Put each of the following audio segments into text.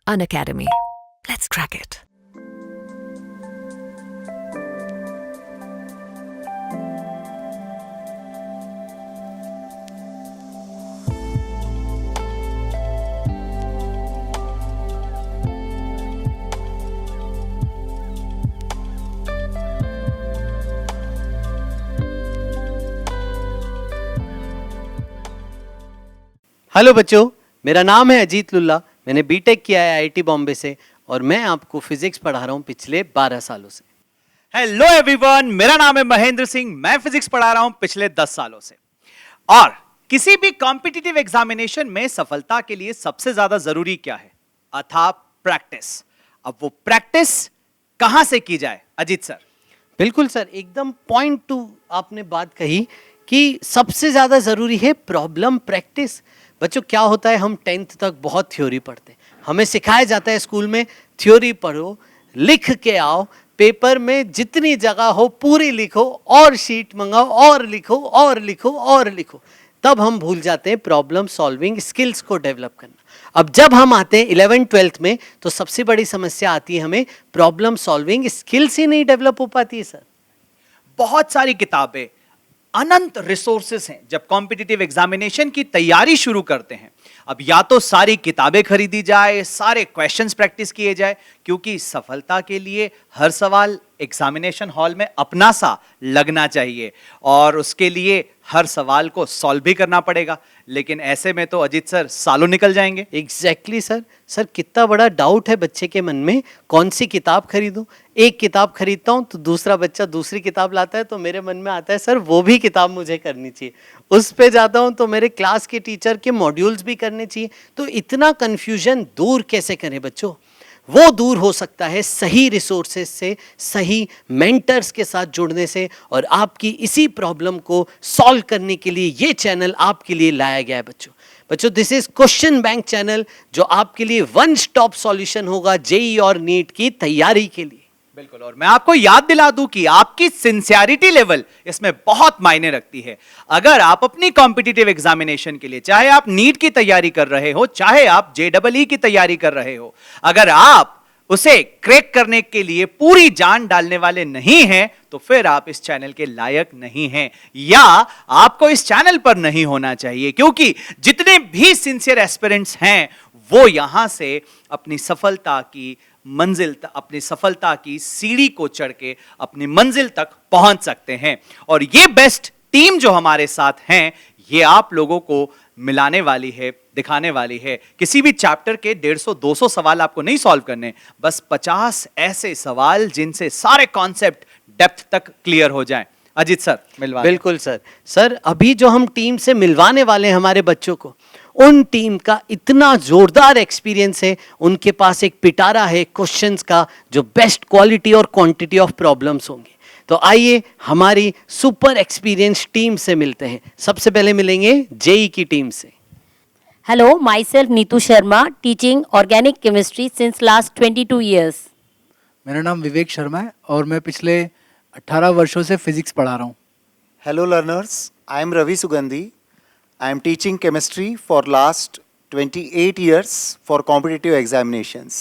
Unacademy. Let's crack it. Hello बच्चों, मेरा नाम है अजीत लुल्ला। मैंने बीटेक किया है आईआईटी बॉम्बे से और मैं आपको फिजिक्स पढ़ा रहा हूँ पिछले 12 सालों से। हेलो एवरीवन, मेरा नाम है महेंद्र सिंह। मैं फिजिक्स पढ़ा रहा हूं पिछले 10 सालों से। और किसी भी कॉम्पिटिटिव एग्जामिनेशन में सफलता के लिए सबसे ज्यादा जरूरी क्या है? अथाह प्रैक्टिस। अब वो प्रैक्टिस कहां से की जाए अजीत सर? बिल्कुल सर, एकदम पॉइंट टू आपने बात कही कि सबसे ज्यादा जरूरी है प्रॉब्लम प्रैक्टिस। बच्चों, क्या होता है, हम 10th तक बहुत थ्योरी पढ़ते हैं। हमें सिखाया जाता है स्कूल में थ्योरी पढ़ो, लिख के आओ, पेपर में जितनी जगह हो पूरी लिखो और शीट मंगाओ और लिखो और लिखो और लिखो। तब हम भूल जाते हैं प्रॉब्लम सॉल्विंग स्किल्स को डेवलप करना। अब जब हम आते हैं 11th 12th में तो सबसे बड़ी समस्या आती है, हमें प्रॉब्लम सॉल्विंग स्किल्स ही नहीं डेवलप हो पाती है सर। बहुत सारी किताबें, अनंत रिसोर्सेस हैं। जब कॉम्पिटिटिव एग्जामिनेशन की तैयारी शुरू करते हैं, अब या तो सारी किताबें खरीदी जाए, सारे क्वेश्चंस प्रैक्टिस किए जाए, क्योंकि सफलता के लिए हर सवाल एग्जामिनेशन हॉल में अपना सा लगना चाहिए और उसके लिए हर सवाल को सॉल्व भी करना पड़ेगा। लेकिन ऐसे में तो अजीत सर सालों निकल जाएंगे। Exactly sir. कितना बड़ा डाउट है बच्चे के मन में, कौन सी किताब खरीदूं। एक किताब खरीदता हूं तो दूसरा बच्चा दूसरी किताब लाता है, तो मेरे मन में आता है सर वो भी किताब मुझे करनी चाहिए। उस पे जाता हूं तो मेरे क्लास के टीचर के मॉड्यूल्स भी करने चाहिए। तो इतना कंफ्यूजन दूर कैसे करें बच्चों? वो दूर हो सकता है सही रिसोर्सेज से, सही मेंटर्स के साथ जुड़ने से। और आपकी इसी प्रॉब्लम को सॉल्व करने के लिए ये चैनल आपके लिए लाया गया है बच्चों। This is question bank channel, जो आपके लिए वन स्टॉप सॉल्यूशन होगा जेईई और नीट की तैयारी के लिए। बिल्कुल। और मैं आपको याद दिला दूं कि आपकी सिंसियरिटी लेवल इसमें बहुत मायने रखती है। अगर आप अपनी कॉम्पिटिटिव एग्जामिनेशन के लिए, चाहे आप नीट की तैयारी कर रहे हो, चाहे आप जेईई की तैयारी कर रहे हो, अगर आप उसे क्रैक करने के लिए पूरी जान डालने वाले नहीं हैं, तो फिर आप इस चैनल के लायक नहीं हैं, या आपको इस चैनल पर नहीं होना चाहिए। क्योंकि जितने भी सिंसियर एस्पिरेंट्स हैं, वो यहां से अपनी सफलता की मंजिल, अपनी सफलता की सीढ़ी को चढ़ के अपनी मंजिल तक पहुंच सकते हैं। और ये बेस्ट टीम जो हमारे साथ हैं, ये आप लोगों को मिलाने वाली है, दिखाने वाली है। किसी भी चैप्टर के 150-200 सवाल आपको नहीं सॉल्व करने, बस 50 ऐसे सवाल जिनसे सारे कॉन्सेप्ट डेप्थ तक क्लियर हो जाएं। अजीत सर मिलवा। बिल्कुल सर, अभी जो हम टीम से मिलवाने वाले हैं हमारे बच्चों को, उन टीम का इतना जोरदार एक्सपीरियंस है, उनके पास एक पिटारा है क्वेश्चंस का, जो बेस्ट क्वालिटी और क्वांटिटी ऑफ प्रॉब्लम्स होंगे। तो आइए हमारी सुपर एक्सपीरियंस टीम से मिलते हैं। सबसे पहले मिलेंगे जेईई की टीम से। Hello, myself Neetu Sharma, teaching organic chemistry since last 22 years. मेरा नाम विवेक शर्मा है और मैं पिछले 18 वर्षों से फिजिक्स पढ़ा रहा हूँ। Hello learners, I am Ravi Sugandhi. I am teaching chemistry for last 28 years for competitive examinations.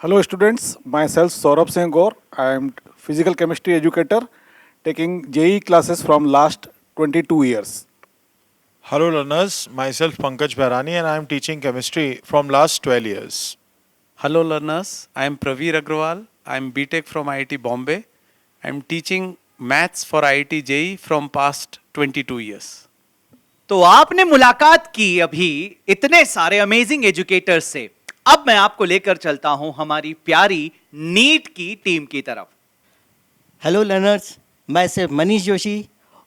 Hello students, myself Saurabh Singh Gaur. I am physical chemistry educator taking JEE classes from last 22 years. Hello learners, myself Pankaj Bharani and I am teaching chemistry from last 12 years. Hello learners, I am Praveer Agrawal. I am BTech from IIT Bombay. I am teaching maths for IIT JEE from past 22 years. तो आपने मुलाकात की अभी इतने सारे amazing educators से। अब मैं आपको लेकर चलता हूं हमारी प्यारी नीट की टीम की तरफ। हेलो लर्नर्स, मैं सिर्फ मनीष जोशी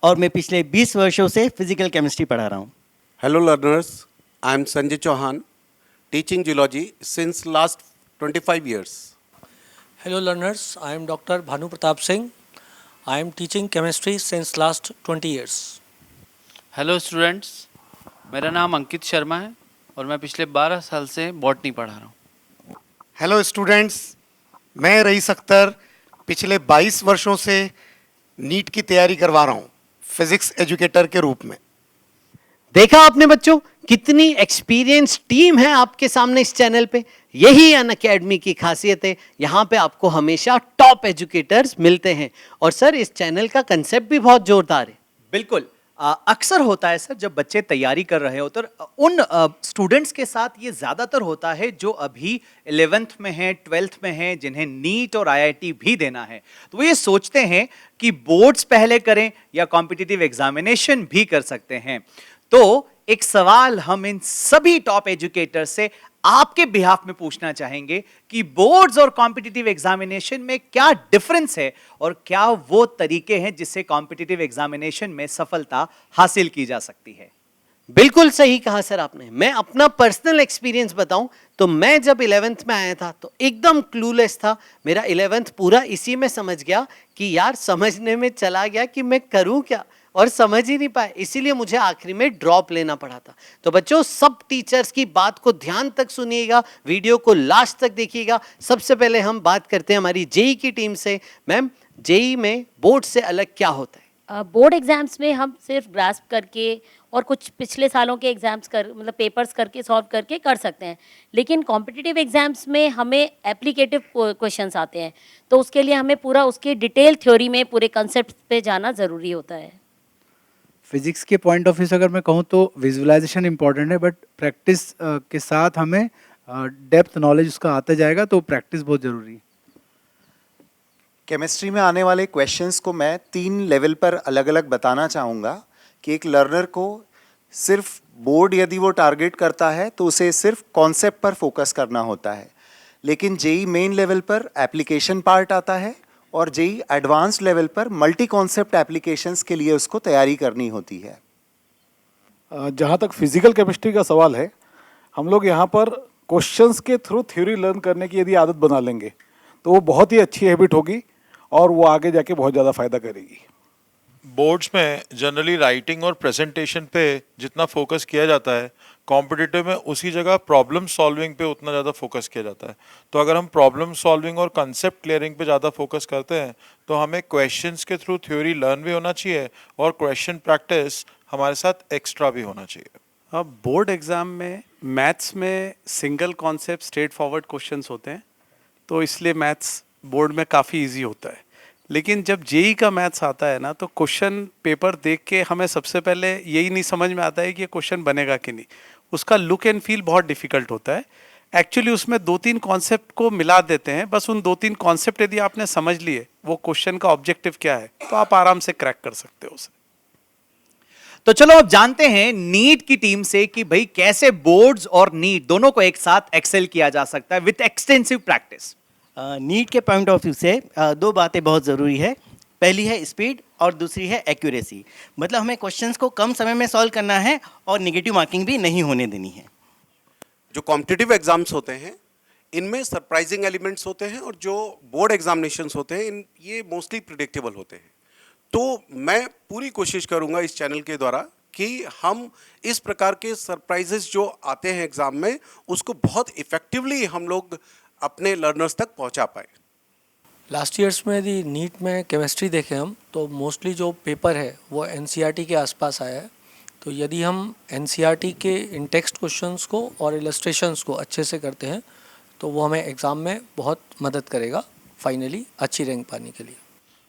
और मैं पिछले 20 वर्षों से फिजिकल केमिस्ट्री पढ़ा रहा हूँ। Hello learners, I am Sanjay Chauhan, teaching geology since last 25 years. Hello learners, I am Dr. Bhanu Pratap Singh. I am teaching chemistry since last 20 years. Hello students, मेरा नाम अंकित शर्मा है और मैं पिछले 12 साल से बॉटनी पढ़ा रहा हूँ। हेलो स्टूडेंट्स, मैं रईस अख्तर पिछले 22 वर्षों से नीट की तैयारी करवा रहा हूँ फिजिक्स एजुकेटर के रूप में। देखा आपने बच्चों, कितनी एक्सपीरियंस टीम है आपके सामने इस चैनल पे। यही अनअकैडमी की खासियत है, यहाँ पे आपको हमेशा टॉप एजुकेटर्स मिलते हैं। और सर इस चैनल का कंसेप्ट भी बहुत जोरदार है। बिल्कुल। अक्सर होता है सर, जब बच्चे तैयारी कर रहे होते हैं उन स्टूडेंट्स के साथ ये ज़्यादातर होता है जो अभी 11th में हैं, 12th में हैं, जिन्हें नीट और आईआईटी भी देना है। तो वो ये सोचते हैं कि बोर्ड्स पहले करें या कॉम्पिटिटिव एग्जामिनेशन भी कर सकते हैं। तो एक सवाल हम इन सभी टॉप एजुकेटर से आपके बिहाफ में पूछना चाहेंगे कि बोर्ड्स और कॉम्पिटिटिव एग्जामिनेशन में क्या डिफरेंस है और क्या वो तरीके हैं जिससे कॉम्पिटिटिव एग्जामिनेशन में सफलता हासिल की जा सकती है। बिल्कुल सही कहा सर आपने। मैं अपना पर्सनल एक्सपीरियंस बताऊं तो मैं जब 11th में आया था तो एकदम क्लूलेस था। मेरा 11th पूरा इसी में समझ गया कि यार समझने में चला गया कि मैं करूं क्या, और समझ ही नहीं पाए, इसीलिए मुझे आखिरी में ड्रॉप लेना पड़ा था। तो बच्चों सब टीचर्स की बात को ध्यान तक सुनिएगा, वीडियो को लास्ट तक देखिएगा। सबसे पहले हम बात करते हैं हमारी जेई की टीम से। मैम, जेई में बोर्ड से अलग क्या होता है? बोर्ड एग्जाम्स में हम सिर्फ ग्रास्प करके और कुछ पिछले सालों के एग्जाम्स मतलब पेपर्स करके सॉल्व करके कर सकते हैं, लेकिन कॉम्पिटिटिव एग्जाम्स में हमें एप्लीकेटिव क्वेश्चंस आते हैं, तो उसके लिए हमें पूरा उसकी डिटेल थ्योरी में पूरे कंसेप्ट पे जाना ज़रूरी होता है। फिजिक्स के पॉइंट ऑफ व्यू से अगर मैं कहूँ तो विजुअलाइजेशन इंपॉर्टेंट है, बट प्रैक्टिस के साथ हमें डेप्थ नॉलेज उसका आता जाएगा, तो प्रैक्टिस बहुत ज़रूरी है। केमिस्ट्री में आने वाले क्वेश्चंस को मैं 3 लेवल पर अलग अलग बताना चाहूँगा कि एक लर्नर को सिर्फ बोर्ड यदि वो टारगेट करता है तो उसे सिर्फ कॉन्सेप्ट पर फोकस करना होता है, लेकिन जेई मेन लेवल पर एप्लीकेशन पार्ट आता है और जेई एडवांस लेवल पर मल्टी कॉन्सेप्ट एप्लीकेशंस के लिए उसको तैयारी करनी होती है। जहाँ तक फिजिकल केमिस्ट्री का सवाल है, हम लोग यहाँ पर क्वेश्चंस के थ्रू थ्योरी लर्न करने की यदि आदत बना लेंगे तो वो बहुत ही अच्छी हैबिट होगी और वो आगे जाके बहुत ज़्यादा फायदा करेगी। बोर्ड्स में जनरली राइटिंग और प्रेजेंटेशन पे जितना फोकस किया जाता है, कॉम्पिटिटिव में उसी जगह प्रॉब्लम सॉल्विंग पे उतना ज़्यादा फोकस किया जाता है। तो अगर हम प्रॉब्लम सॉल्विंग और कंसेप्ट क्लियरिंग पे ज़्यादा फोकस करते हैं तो हमें क्वेश्चंस के थ्रू थ्योरी लर्न भी होना चाहिए और क्वेश्चन प्रैक्टिस हमारे साथ एक्स्ट्रा भी होना चाहिए। अब बोर्ड एग्ज़ाम में मैथ्स में single concept straight forward questions होते हैं, तो इसलिए मैथ्स बोर्ड में काफ़ी इजी होता है। लेकिन जब जेई का मैथ्स आता है ना, तो क्वेश्चन पेपर देख के हमें सबसे पहले यही नहीं समझ में आता है कि ये क्वेश्चन बनेगा कि नहीं। उसका लुक एंड फील बहुत डिफिकल्ट होता है। एक्चुअली उसमें 2-3 कॉन्सेप्ट को मिला देते हैं, बस उन 2-3 कॉन्सेप्ट यदि आपने समझ लिए वो क्वेश्चन का ऑब्जेक्टिव क्या है, तो आप आराम से क्रैक कर सकते हो उसे। तो चलो अब जानते हैं नीट की टीम से कि भाई कैसे बोर्ड्स और नीट दोनों को एक साथ एक्सेल किया जा सकता है विद एक्सटेंसिव प्रैक्टिस। नीट के पॉइंट ऑफ व्यू से 2 बातें बहुत ज़रूरी है। पहली है स्पीड और दूसरी है एक्यूरेसी। मतलब हमें क्वेश्चंस को कम समय में सॉल्व करना है और नेगेटिव मार्किंग भी नहीं होने देनी है। जो कॉम्पिटिटिव एग्जाम्स होते हैं इनमें सरप्राइजिंग एलिमेंट्स होते हैं और जो बोर्ड एग्जामिनेशंस होते हैं ये मोस्टली प्रिडिक्टेबल होते हैं। तो मैं पूरी कोशिश करूंगा इस चैनल के द्वारा कि हम इस प्रकार के सरप्राइजेस जो आते हैं एग्जाम में उसको बहुत इफेक्टिवली हम लोग अपने लर्नर्स तक पहुंचा पाए। लास्ट ईयर्स में यदि नीट में केमिस्ट्री देखें हम, तो मोस्टली जो पेपर है वो एनसीईआरटी के आसपास आया है। तो यदि हम एनसीईआरटी के इन टेक्स्ट क्वेश्चंस को और इलस्ट्रेशंस को अच्छे से करते हैं तो वो हमें एग्ज़ाम में बहुत मदद करेगा फाइनली अच्छी रैंक पाने के लिए।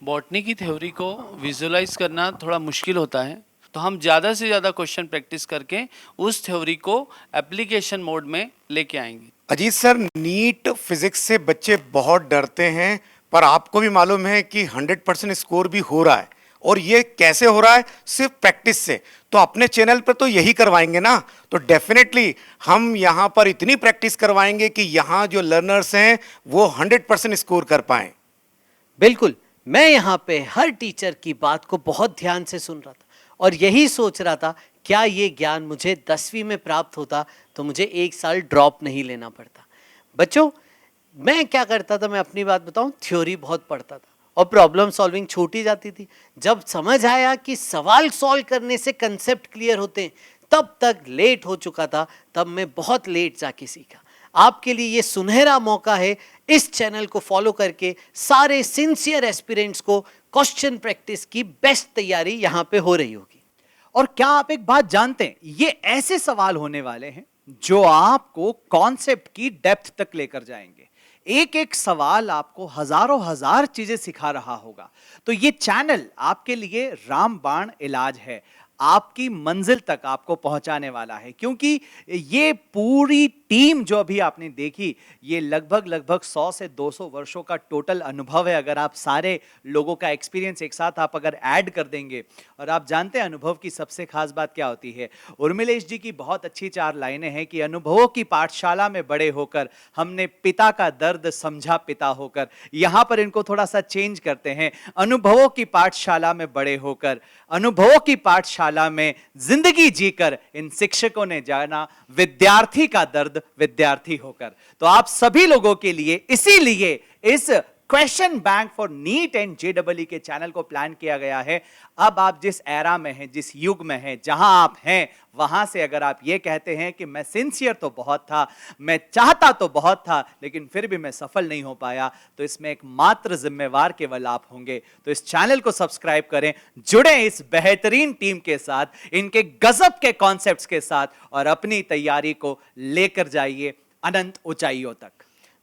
बॉटनी की थ्योरी को विजुअलाइज करना थोड़ा मुश्किल होता है, तो हम ज़्यादा से ज़्यादा क्वेश्चन प्रैक्टिस करके उस थ्योरी को एप्लीकेशन मोड में लेके आएंगे। अजीत सर, नीट फिजिक्स से बच्चे बहुत डरते हैं, पर आपको भी मालूम है कि 100% स्कोर भी हो रहा है, और ये कैसे हो रहा है? सिर्फ प्रैक्टिस से। तो अपने चैनल पर तो यही करवाएंगे ना, तो डेफिनेटली हम यहाँ पर इतनी प्रैक्टिस करवाएंगे कि यहाँ जो लर्नर्स हैं वो 100% स्कोर कर पाएं। बिल्कुल, मैं यहाँ पे हर टीचर की बात को बहुत ध्यान से सुन रहा था और यही सोच रहा था क्या ये ज्ञान मुझे 10वीं में प्राप्त होता तो मुझे 1 साल ड्रॉप नहीं लेना पड़ता। बच्चों, मैं क्या करता था, मैं अपनी बात बताऊं, थ्योरी बहुत पढ़ता था और प्रॉब्लम सॉल्विंग छूटी जाती थी। जब समझ आया कि सवाल सॉल्व करने से कंसेप्ट क्लियर होते हैं तब तक लेट हो चुका था, तब मैं बहुत लेट जाके सीखा। आपके लिए ये सुनहरा मौका है, इस चैनल को फॉलो करके सारे सिंसियर एस्पिरेंट्स को क्वेश्चन प्रैक्टिस की बेस्ट तैयारी यहाँ पे हो रही होगी। और क्या आप एक बात जानते हैं, ये ऐसे सवाल होने वाले हैं जो आपको कॉन्सेप्ट की डेप्थ तक लेकर जाएंगे। एक एक सवाल आपको हजारों हजार चीजें सिखा रहा होगा। तो ये चैनल आपके लिए रामबाण इलाज है, आपकी मंजिल तक आपको पहुंचाने वाला है, क्योंकि ये पूरी टीम जो अभी आपने देखी, ये लगभग 100 से 200 वर्षों का टोटल अनुभव है। अगर आप सारे लोगों का एक्सपीरियंस एक साथ आप अगर ऐड कर देंगे, और आप जानते हैं अनुभव की सबसे खास बात क्या होती है। उर्मिलेश जी की बहुत अच्छी 4 लाइनें हैं कि अनुभवों की पाठशाला में बड़े होकर हमने पिता का दर्द समझा पिता होकर। यहां पर इनको थोड़ा सा चेंज करते हैं, अनुभवों की पाठशाला में बड़े होकर, अनुभवों की पाठशाला में जिंदगी जीकर इन शिक्षकों ने जाना विद्यार्थी का दर्द विद्यार्थी होकर। तो आप सभी लोगों के लिए इसीलिए इस question bank for neat and JEE के चैनल को प्लान किया गया है। अब आप जिस एरा में हैं, जिस युग में हैं, जहां आप हैं, वहां से अगर आप ये कहते हैं कि मैं सिंसियर तो बहुत था, मैं चाहता तो बहुत था, लेकिन फिर भी मैं सफल नहीं हो पाया, तो इसमें एक मात्र जिम्मेवार केवल आप होंगे। तो इस चैनल को सब्सक्राइब करें, जुड़े इस बेहतरीन टीम के साथ, इनके गजब के कॉन्सेप्ट्स के साथ, और अपनी तैयारी को लेकर जाइए अनंत ऊंचाइयों तक।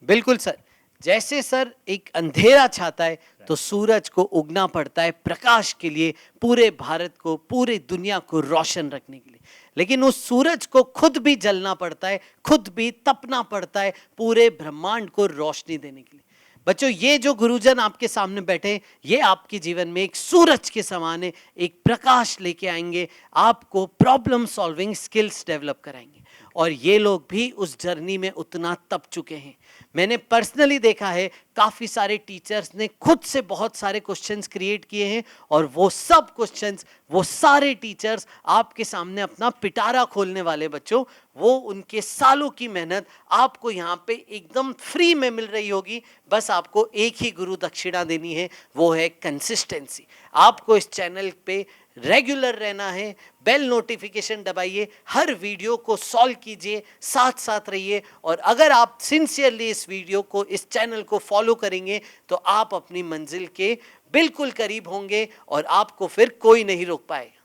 बिल्कुल सर, जैसे सर एक अंधेरा छाता है तो सूरज को उगना पड़ता है प्रकाश के लिए, पूरे भारत को, पूरी दुनिया को रोशन रखने के लिए, लेकिन उस सूरज को खुद भी जलना पड़ता है, खुद भी तपना पड़ता है पूरे ब्रह्मांड को रोशनी देने के लिए। बच्चों, ये जो गुरुजन आपके सामने बैठे, ये आपके जीवन में एक सूरज के समान है, एक प्रकाश लेके आएंगे, आपको प्रॉब्लम सॉल्विंग स्किल्स डेवलप कराएंगे। और ये लोग भी उस जर्नी में उतना तप चुके हैं। मैंने पर्सनली देखा है, काफ़ी सारे टीचर्स ने खुद से बहुत सारे क्वेश्चंस क्रिएट किए हैं, और वो सब क्वेश्चंस, वो सारे टीचर्स आपके सामने अपना पिटारा खोलने वाले बच्चों, वो उनके सालों की मेहनत आपको यहाँ पे एकदम फ्री में मिल रही होगी। बस आपको एक ही गुरु दक्षिणा देनी है, वो है कंसिस्टेंसी। आपको इस चैनल पे रेगुलर रहना है, बेल नोटिफिकेशन दबाइए, हर वीडियो को सॉल्व कीजिए, साथ साथ रहिए, और अगर आप सिंसियरली इस वीडियो को, इस चैनल को फॉलो करेंगे तो आप अपनी मंजिल के बिल्कुल करीब होंगे, और आपको फिर कोई नहीं रोक पाएगा।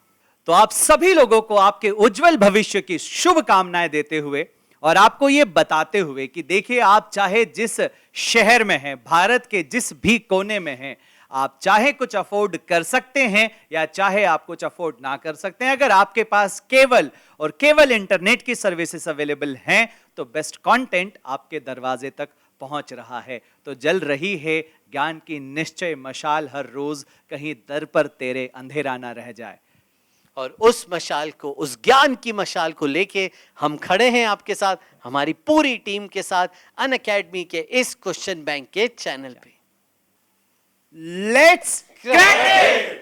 तो आप सभी लोगों को आपके उज्जवल भविष्य की शुभकामनाएं देते हुए, और आपको ये बताते हुए कि देखिए, आप चाहे जिस शहर में हैं, भारत के जिस भी कोने में हैं, आप चाहे कुछ अफोर्ड कर सकते हैं या चाहे आप कुछ अफोर्ड ना कर सकते हैं, अगर आपके पास केवल और केवल इंटरनेट की सर्विसेज अवेलेबल हैं, तो बेस्ट कंटेंट आपके दरवाजे तक पहुंच रहा है। तो जल रही है ज्ञान की निश्चय मशाल हर रोज, कहीं दर पर तेरे अंधेरा ना रह जाए। और उस मशाल को, उस ज्ञान की मशाल को लेके हम खड़े हैं आपके साथ, हमारी पूरी टीम के साथ, अनअकैडमी के इस क्वेश्चन बैंक के चैनल पे। Let's crack it.